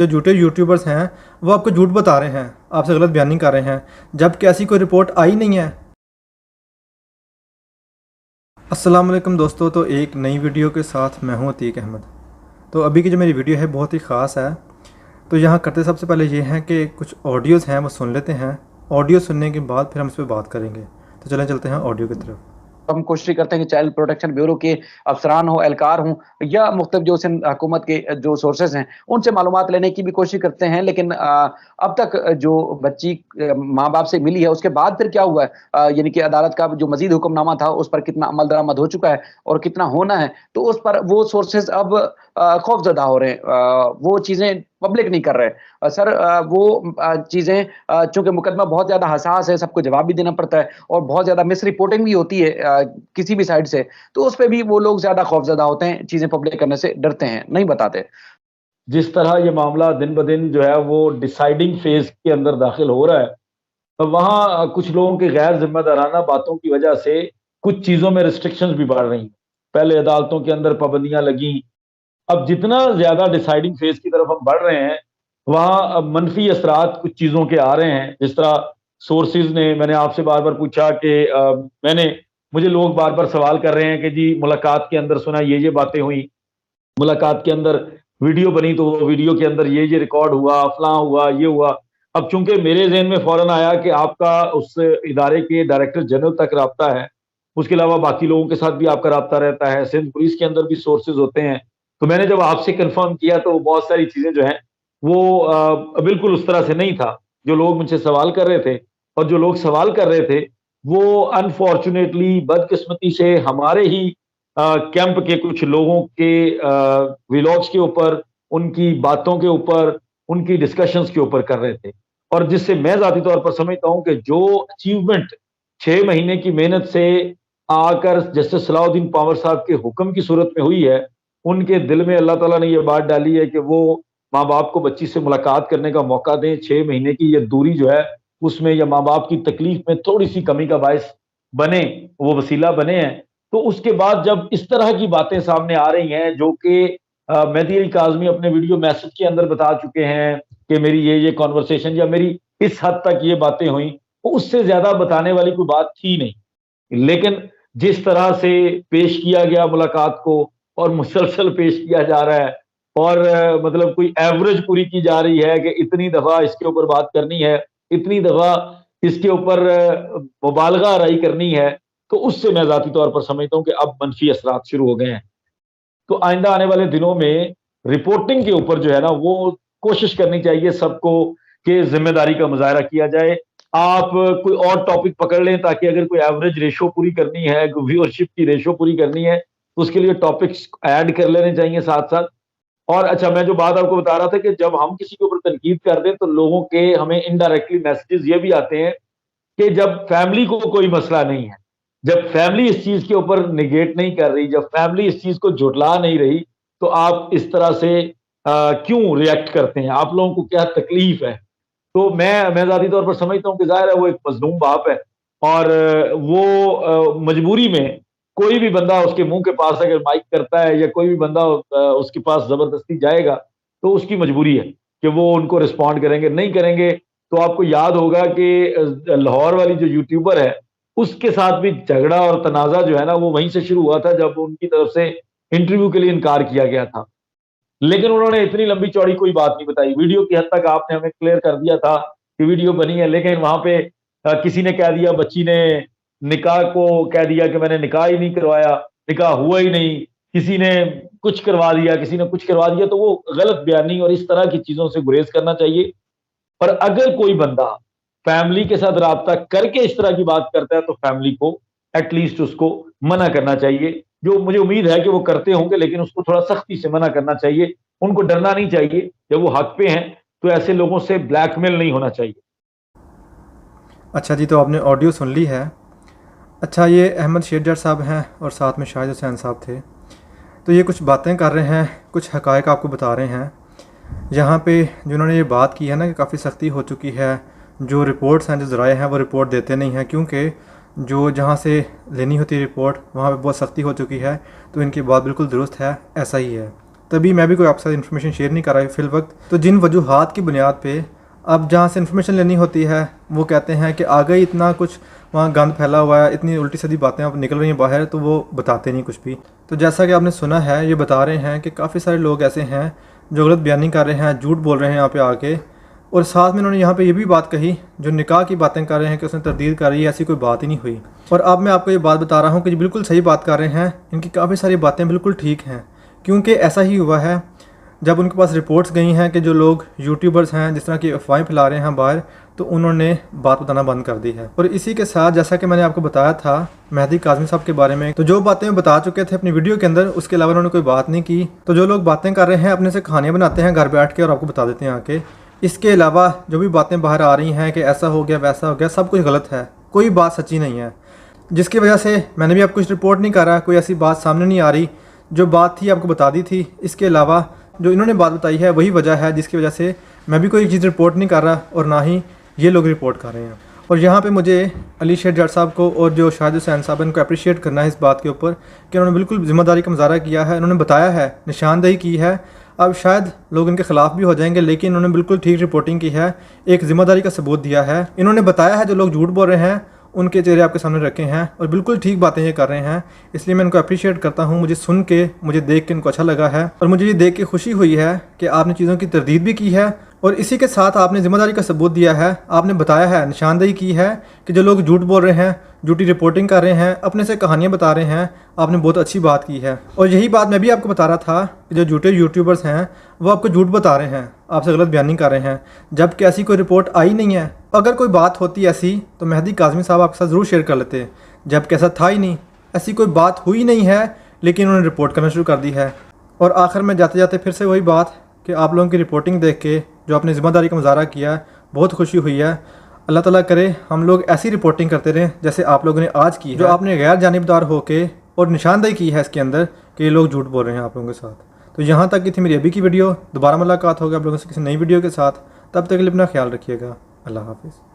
जो झूठे यूट्यूबर्स हैं वो आपको झूठ बता रहे हैं, आपसे गलत बयानी कर रहे हैं, जबकि ऐसी कोई रिपोर्ट आई नहीं है। अस्सलाम वालेकुम दोस्तों, तो एक नई वीडियो के साथ मैं हूं अतीक अहमद। तो अभी की जो मेरी वीडियो है बहुत ही ख़ास है। तो यहाँ करते सबसे पहले ये है कि कुछ ऑडियोज़ हैं वो सुन लेते हैं। ऑडियो सुनने के बाद फिर हम इस पर बात करेंगे। तो चलें चलते हैं ऑडियो की तरफ। हम कोशिश करते हैं कि चाइल्ड प्रोटेक्शन ब्यूरो के अफसरान हो, एहलकार हों या मुख्तलिफ जो सिंध हुकूमत के जो सोर्सेज हैं, उनसे मालूमात लेने की भी कोशिश करते हैं। लेकिन अब तक जो बच्ची माँ बाप से मिली है, उसके बाद फिर क्या हुआ है, यानी कि अदालत का जो मजीद हुक्मनामा था, उस पर कितना अमल दरामद हो चुका है और कितना होना है, तो उस पर वो सोर्सेज अब खौफजदा हो रहे हैं। वो चीज़ें पब्लिक नहीं कर रहे। सर, वो चीज़ें चूँकि मुकदमा बहुत ज़्यादा हसास है, सबको जवाब भी देना पड़ता है और बहुत ज़्यादा मिस रिपोर्टिंग भी होती है किसी भी साइड से, तो उस पे भी वो लोग ज़्यादा खौफज़दा होते हैं, चीज़ें पब्लिक करने से डरते हैं, नहीं बताते। जिस तरह ये मामला दिन ब दिन जो है वो डिसाइडिंग फेज के अंदर दाखिल हो रहा है, तो वहाँ कुछ लोगों की गैर जिम्मेदाराना बातों की वजह से कुछ चीज़ों में रिस्ट्रिक्शंस भी बढ़ रही हैं। पहले अदालतों के अंदर पाबंदियां लगी, अब जितना ज़्यादा डिसाइडिंग फेज की तरफ हम बढ़ रहे हैं, वहाँ अब मनफी असरात कुछ चीज़ों के आ रहे हैं। जिस तरह सोर्सेज ने, मैंने आपसे बार बार पूछा कि मुझे लोग बार बार सवाल कर रहे हैं कि जी मुलाकात के अंदर सुना ये बातें हुई, मुलाकात के अंदर वीडियो बनी तो वो वीडियो के अंदर ये रिकॉर्ड हुआ, फलां हुआ, ये हुआ। अब चूंकि मेरे जहन में फौरन आया कि आपका उस इदारे के डायरेक्टर जनरल तक राब्ता है, उसके अलावा बाकी लोगों के साथ भी आपका राब्ता रहता है, सिंध पुलिस के अंदर भी सोर्सेज होते हैं। तो मैंने जब आपसे कंफर्म किया तो बहुत सारी चीजें जो हैं वो बिल्कुल उस तरह से नहीं था जो लोग मुझसे सवाल कर रहे थे। और जो लोग सवाल कर रहे थे वो अनफॉर्चुनेटली, बदकिस्मती से, हमारे ही कैंप के कुछ लोगों के व्लॉग्स के ऊपर, उनकी बातों के ऊपर, उनकी डिस्कशंस के ऊपर कर रहे थे। और जिससे मैं ज़ाती तौर पर समझता हूं कि जो अचीवमेंट 6 महीने की मेहनत से आकर जस्टिस सलाउद्दीन पावर साहब के हुक्म की सूरत में हुई है, उनके दिल में अल्लाह ताला ने ये बात डाली है कि वो माँ बाप को बच्ची से मुलाकात करने का मौका दें। 6 महीने की ये दूरी जो है उसमें या माँ बाप की तकलीफ में थोड़ी सी कमी का बायस बने, वो वसीला बने हैं। तो उसके बाद जब इस तरह की बातें सामने आ रही हैं, जो कि मेहदी अली काज़मी अपने वीडियो मैसेज के अंदर बता चुके हैं कि मेरी ये कॉन्वर्सेशन या मेरी इस हद तक ये बातें हुई, तो उससे ज्यादा बताने वाली कोई बात थी नहीं। लेकिन जिस तरह से पेश किया गया मुलाकात को, और मुसलसल पेश किया जा रहा है, और मतलब कोई एवरेज पूरी की जा रही है कि इतनी दफा इसके ऊपर बात करनी है, इतनी दफा इसके ऊपर मुबालगा आराई करनी है, तो उससे मैं ज़ाती तौर पर समझता हूँ कि अब मनफी असरात शुरू हो गए हैं। तो आइंदा आने वाले दिनों में रिपोर्टिंग के ऊपर जो है ना, वो कोशिश करनी चाहिए सबको कि जिम्मेदारी का मुजाहरा किया जाए। आप कोई और टॉपिक पकड़ लें ताकि अगर कोई एवरेज रेशो पूरी करनी है, व्यूअरशिप की रेशो पूरी करनी है, तो उसके लिए टॉपिक्स ऐड कर लेने चाहिए साथ साथ। और अच्छा, मैं जो बात आपको बता रहा था कि जब हम किसी के ऊपर तनकीद कर दें तो लोगों के हमें इनडायरेक्टली मैसेजेस ये भी आते हैं कि जब फैमिली को कोई मसला नहीं है, जब फैमिली इस चीज के ऊपर निगेट नहीं कर रही, जब फैमिली इस चीज को झुटला नहीं रही, तो आप इस तरह से क्यों रिएक्ट करते हैं, आप लोगों को क्या तकलीफ है। तो मैं ज़ाती तौर पर समझता हूँ कि ज़ाहिर है वो एक मज़लूम बाप है, और वो मजबूरी में कोई भी बंदा उसके मुंह के पास अगर माइक करता है या कोई भी बंदा उसके पास ज़बरदस्ती जाएगा, तो उसकी मजबूरी है कि वो उनको रिस्पॉन्ड करेंगे। नहीं करेंगे तो आपको याद होगा कि लाहौर वाली जो यूट्यूबर है, उसके साथ भी झगड़ा और तनाज़ा जो है ना, वो वहीं से शुरू हुआ था जब उनकी तरफ से इंटरव्यू के लिए इनकार किया गया था। लेकिन उन्होंने इतनी लंबी चौड़ी कोई बात नहीं बताई। वीडियो की हद तक आपने हमें क्लियर कर दिया था कि वीडियो बनी है, लेकिन वहां पे किसी ने कह दिया, बच्ची ने निकाह को कह दिया कि मैंने निकाह ही नहीं करवाया, निकाह हुआ ही नहीं, किसी ने कुछ करवा दिया, किसी ने कुछ करवा दिया। तो वो गलत बयानी और इस तरह की चीजों से गुरेज करना चाहिए। और अगर कोई बंदा फैमिली के साथ राब्ता करके इस तरह की बात करता है, तो फैमिली को एटलीस्ट उसको मना करना चाहिए, जो मुझे उम्मीद है कि वो करते होंगे, लेकिन उसको थोड़ा सख्ती से मना करना चाहिए। उनको डरना नहीं चाहिए, जब वो हक पे हैं तो ऐसे लोगों से ब्लैकमेल नहीं होना चाहिए। अच्छा जी, तो आपने ऑडियो सुन ली है। अच्छा, ये अहमद शेर जट साहब हैं और साथ में शाहिद हुसैन साहब थे। तो ये कुछ बातें कर रहे हैं, कुछ हकायक आपको बता रहे हैं। यहाँ पे जिन्होंने ये बात की है ना कि काफ़ी सख्ती हो चुकी है, जो रिपोर्ट्स हैं, जो ज़राए हैं, वो रिपोर्ट देते नहीं हैं, क्योंकि जो जहाँ से लेनी होती है रिपोर्ट वहाँ पे बहुत सख्ती हो चुकी है। तो इनकी बात बिल्कुल दुरुस्त है, ऐसा ही है। तभी मैं भी कोई आपके साथ इन्फॉर्मेशन शेयर नहीं कर रहा फिल वक्त। तो जिन वजूहात की बुनियाद पे अब जहाँ से इन्फॉर्मेशन लेनी होती है वो कहते हैं कि आ गई, इतना कुछ वहाँ गंद फैला हुआ है, इतनी उल्टी सीधी बातें अब निकल रही हैं बाहर, तो वो बताते नहीं कुछ भी। तो जैसा कि आपने सुना है, ये बता रहे हैं कि काफ़ी सारे लोग ऐसे हैं जो गलत बयानी कर रहे हैं, झूठ बोल रहे हैं यहाँ पे आके। और साथ में उन्होंने यहाँ पे ये भी बात कही, जो निकाह की बातें कर रहे हैं कि उसने तरदीद कर रही है, ऐसी कोई बात ही नहीं हुई। और अब मैं आपको ये बात बता रहा हूँ कि बिल्कुल सही बात कर रहे हैं, इनकी काफ़ी सारी बातें बिल्कुल ठीक हैं। क्योंकि ऐसा ही हुआ है जब उनके पास रिपोर्ट्स गई हैं कि जो लोग यूट्यूबर्स हैं जिस तरह की अफवाहें फैला रहे हैं बाहर, तो उन्होंने बात बताना बंद कर दी है। और इसी के साथ जैसा कि मैंने आपको बताया था मेहदी काज़मी साहब के बारे में, तो जो बातें वो बता चुके थे अपनी वीडियो के अंदर, उसके अलावा उन्होंने कोई बात नहीं की। तो जो लोग बातें कर रहे हैं अपने से कहानियाँ बनाते हैं घर बैठ के और आपको बता देते हैं आके। इसके अलावा जो भी बातें बाहर आ रही हैं कि ऐसा हो गया वैसा हो गया, सब कुछ गलत है, कोई बात सच्ची नहीं है। जिसकी वजह से मैंने भी आपको कुछ रिपोर्ट नहीं करा, कोई ऐसी बात सामने नहीं आ रही, जो बात थी आपको बता दी थी। इसके अलावा जो इन्होंने बात बताई है वही वजह है जिसकी वजह से मैं भी कोई चीज़ रिपोर्ट नहीं कर रहा और ना ही ये लोग रिपोर्ट कर रहे हैं। और यहाँ पे मुझे अली शेर जट साहब को और जो शाहिद हुसैन साहब इनको अप्रिशिएट करना है इस बात के ऊपर कि उन्होंने बिल्कुल ज़िम्मेदारी का मुजाहरा किया है, उन्होंने बताया है, निशानदेही की है। अब शायद लोग इनके ख़िलाफ़ भी हो जाएंगे, लेकिन उन्होंने बिल्कुल ठीक रिपोर्टिंग की है, एक ज़िम्मेदारी का सबूत दिया है। इन्होंने बताया है जो लोग झूठ बोल रहे हैं उनके चेहरे आपके सामने रखे हैं और बिल्कुल ठीक बातें ये कर रहे हैं। इसलिए मैं इनको अप्रिशिएट करता हूँ। मुझे सुन के, मुझे देख के इनको अच्छा लगा है और मुझे ये देख के खुशी हुई है कि आपने चीज़ों की तरदीद भी की है और इसी के साथ आपने ज़िम्मेदारी का सबूत दिया है। आपने बताया है, निशानदेही की है कि जो लोग झूठ बोल रहे हैं, झूठी रिपोर्टिंग कर रहे हैं, अपने से कहानियाँ बता रहे हैं, आपने बहुत अच्छी बात की है। और यही बात मैं भी आपको बता रहा था कि जो झूठे यूट्यूबर्स हैं वो आपको झूठ बता रहे हैं, आपसे गलत बयानी कर रहे हैं, जबकि ऐसी कोई रिपोर्ट आई नहीं है। अगर कोई बात होती ऐसी तो मेहदी काज़मी साहब आपके साथ ज़रूर शेयर कर लेते, जबकि ऐसा था ही नहीं, ऐसी कोई बात हुई नहीं है, लेकिन उन्होंने रिपोर्ट करना शुरू कर दी है। और आखिर में जाते जाते फिर से वही बात कि आप लोगों की रिपोर्टिंग देख के जो अपनी ज़िम्मेदारी का मुजाहरा किया, बहुत खुशी हुई है। अल्लाह ताला करे हम लोग ऐसी रिपोर्टिंग करते रहें जैसे आप लोगों ने आज की है, जो आपने गैर जानिबदार होके और निशानदेही की है इसके अंदर कि ये लोग झूठ बोल रहे हैं आप लोगों के साथ। तो यहाँ तक की थी मेरी अभी की वीडियो। दोबारा मुलाकात होगी आप लोगों से किसी नई वीडियो के साथ। तब तक के लिए अपना ख्याल रखिएगा। अल्लाह हाफिज़।